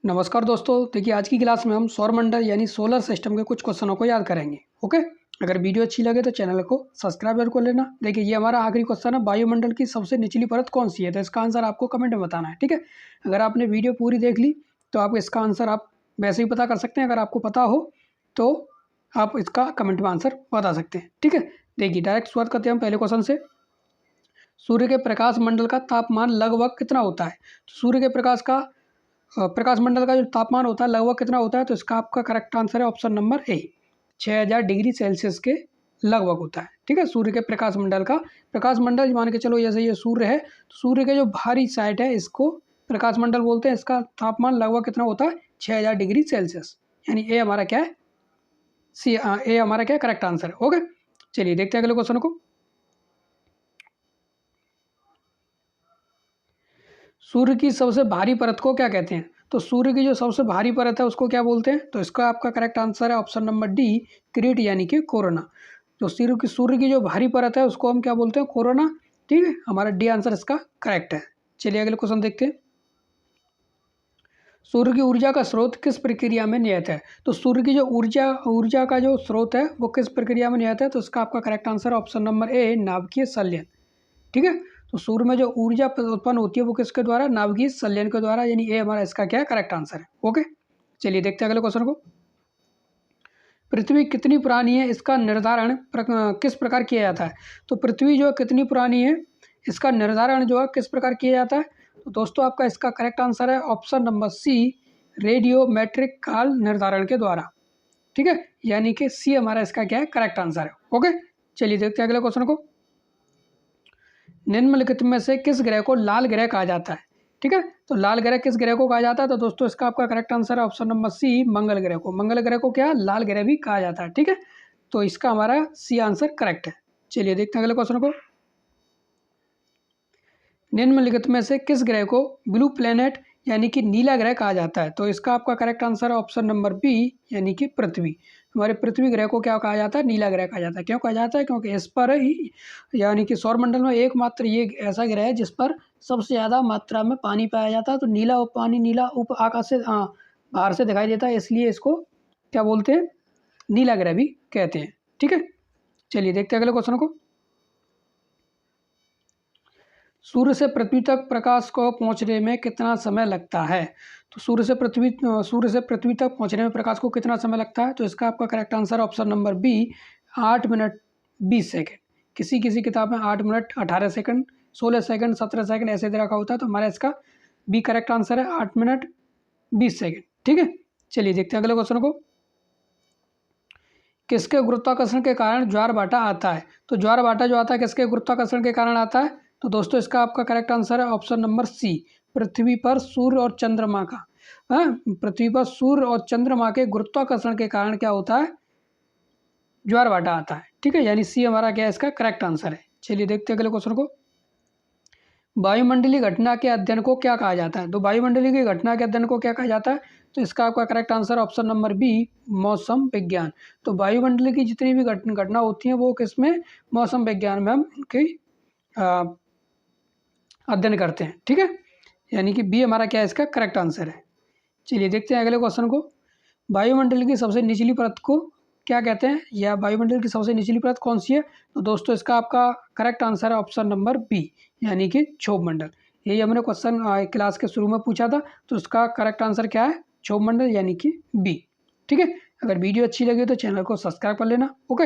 नमस्कार दोस्तों, देखिए आज की क्लास में हम सौरमंडल यानी सोलर सिस्टम के कुछ क्वेश्चनों को याद करेंगे। ओके, अगर वीडियो अच्छी लगे तो चैनल को सब्सक्राइब जरूर कर लेना। देखिए ये हमारा आखिरी क्वेश्चन है, वायुमंडल की सबसे निचली परत कौन सी है? तो इसका आंसर आपको कमेंट में बताना है। ठीक है, अगर आपने वीडियो पूरी देख ली तो आप इसका आंसर आप वैसे ही पता कर सकते हैं। अगर आपको पता हो तो आप इसका कमेंट में आंसर बता सकते हैं। ठीक है, देखिए डायरेक्ट शुरुआत करते हैं हम पहले क्वेश्चन से। सूर्य के प्रकाश मंडल का तापमान लगभग कितना होता है? तो सूर्य के प्रकाश मंडल का जो तापमान होता है लगभग कितना होता है? तो इसका आपका करेक्ट आंसर है option number A, 6000 degree Celsius के लगभग होता है। ठीक है, सूर्य के प्रकाश मंडल का, प्रकाश मंडल मान के चलो जैसे ये सूर्य है तो सूर्य के जो बाहरी साइड है इसको प्रकाश मंडल बोलते हैं। इसका तापमान लगभग कितना होता है? 6000 डिग्री सेल्सियस, यानी ए हमारा क्या है? ए हमारा क्या करेक्ट आंसर है। ओके, चलिए देखते हैं अगले क्वेश्चन को। सूर्य की सबसे भारी परत को क्या कहते हैं? तो सूर्य की जो सबसे भारी परत है उसको क्या बोलते हैं? तो इसका आपका करेक्ट आंसर है ऑप्शन नंबर डी, क्रीट यानी कि कोरोना। जो सूर्य की जो भारी परत है उसको हम क्या बोलते हैं? कोरोना। ठीक है, हमारा डी आंसर इसका करेक्ट है। चलिए अगले क्वेश्चन देखते हैं। सूर्य की ऊर्जा का स्रोत किस प्रक्रिया में नियत है? तो सूर्य की जो ऊर्जा का जो स्रोत है वो किस प्रक्रिया में नियत है? तो इसका आपका correct answer option number A, नाभिकीय संलयन। ठीक है, तो सूर्य में जो ऊर्जा उत्पन्न होती है वो किसके द्वारा? नाभिकीय संलयन के द्वारा, यानी ए हमारा इसका क्या है करेक्ट आंसर है। ओके, चलिए देखते हैं अगले क्वेश्चन को। पृथ्वी कितनी पुरानी है इसका निर्धारण किस प्रकार किया जाता है? तो पृथ्वी जो है कितनी पुरानी है इसका निर्धारण जो है किस प्रकार किया जाता है? तो दोस्तों आपका इसका करेक्ट आंसर है ऑप्शन नंबर सी, रेडियोमेट्रिक काल निर्धारण के द्वारा। ठीक है, यानी कि सी हमारा इसका क्या है करेक्ट आंसर है। ओके, चलिए देखते हैं अगले क्वेश्चन को। निम्नलिखित में से किस ग्रह को लाल ग्रह कहा जाता है? ठीक है, तो लाल ग्रह किस ग्रह को कहा जाता है? तो दोस्तों इसका आपका करेक्ट आंसर है ऑप्शन नंबर सी, मंगल ग्रह को। मंगल ग्रह को क्या लाल ग्रह भी कहा जाता है। ठीक है, तो इसका हमारा सी आंसर करेक्ट है। चलिए देखते हैं अगले क्वेश्चन को। निम्नलिखित में से किस ग्रह को ब्लू प्लेनेट यानी कि नीला ग्रह कहा जाता है? तो इसका आपका करेक्ट आंसर है ऑप्शन नंबर बी, यानी कि पृथ्वी। हमारे पृथ्वी ग्रह को क्या कहा जाता है? नीला ग्रह कहा जाता है। क्यों कहा जाता है? क्योंकि इस पर ही यानी कि सौरमंडल में एकमात्र ये ऐसा ग्रह है जिस पर सबसे ज़्यादा मात्रा में पानी पाया जाता है। तो नीला पानी नीला आकाश से बाहर से दिखाई देता है, इसलिए इसको क्या बोलते हैं? नीला ग्रह भी कहते हैं। ठीक है, चलिए देखते हैं अगले क्वेश्चन को। सूर्य से पृथ्वी तक प्रकाश को पहुंचने में कितना समय लगता है? तो सूर्य से पृथ्वी तक पहुंचने में प्रकाश को कितना समय लगता है? तो इसका आपका correct answer option number B, 8 minute 20 second. किसी किसी किताब में 8 मिनट 18 सेकंड, 16 सेकंड, 17 सेकंड ऐसे दे रखा होता है। तो हमारा इसका बी करेक्ट आंसर है 8 मिनट 20 सेकंड। ठीक है, चलिए देखते हैं अगले क्वेश्चन को। किसके गुरुत्वाकर्षण के कारण ज्वार-भाटा आता है? तो ज्वार-भाटा जो आता है किसके गुरुत्वाकर्षण के कारण आता है? तो दोस्तों इसका आपका करेक्ट आंसर है ऑप्शन नंबर सी, पृथ्वी पर सूर्य और चंद्रमा का। पृथ्वी पर सूर्य और चंद्रमा के गुरुत्वाकर्षण के कारण क्या होता है? ज्वार-भाटा आता है। ठीक है, यानी सी हमारा क्या है इसका करेक्ट आंसर है। चलिए देखते हैं अगले क्वेश्चन को। वायुमंडलीय घटना के अध्ययन को क्या कहा जाता है? तो वायुमंडलीय की घटना के अध्ययन को क्या कहा जाता है? तो इसका आपका correct answer option number B, मौसम विज्ञान। तो वायुमंडलीय की जितनी भी घटना होती हैं वो किसमें? मौसम विज्ञान में हम उनकी अध्ययन करते हैं। ठीक है, यानी कि बी हमारा क्या है इसका करेक्ट आंसर है। चलिए देखते हैं अगले क्वेश्चन को। वायुमंडल की सबसे निचली परत को क्या कहते हैं, या वायुमंडल की सबसे निचली परत कौन सी है? तो दोस्तों इसका आपका करेक्ट आंसर है ऑप्शन नंबर बी, यानी कि क्षोभ मंडल। यही हमने क्वेश्चन क्लास के शुरू में पूछा था, तो इसका करेक्ट आंसर क्या है? क्षोभ मंडल, यानी कि बी। ठीक है, अगर वीडियो अच्छी लगी तो चैनल को सब्सक्राइब कर लेना। ओके।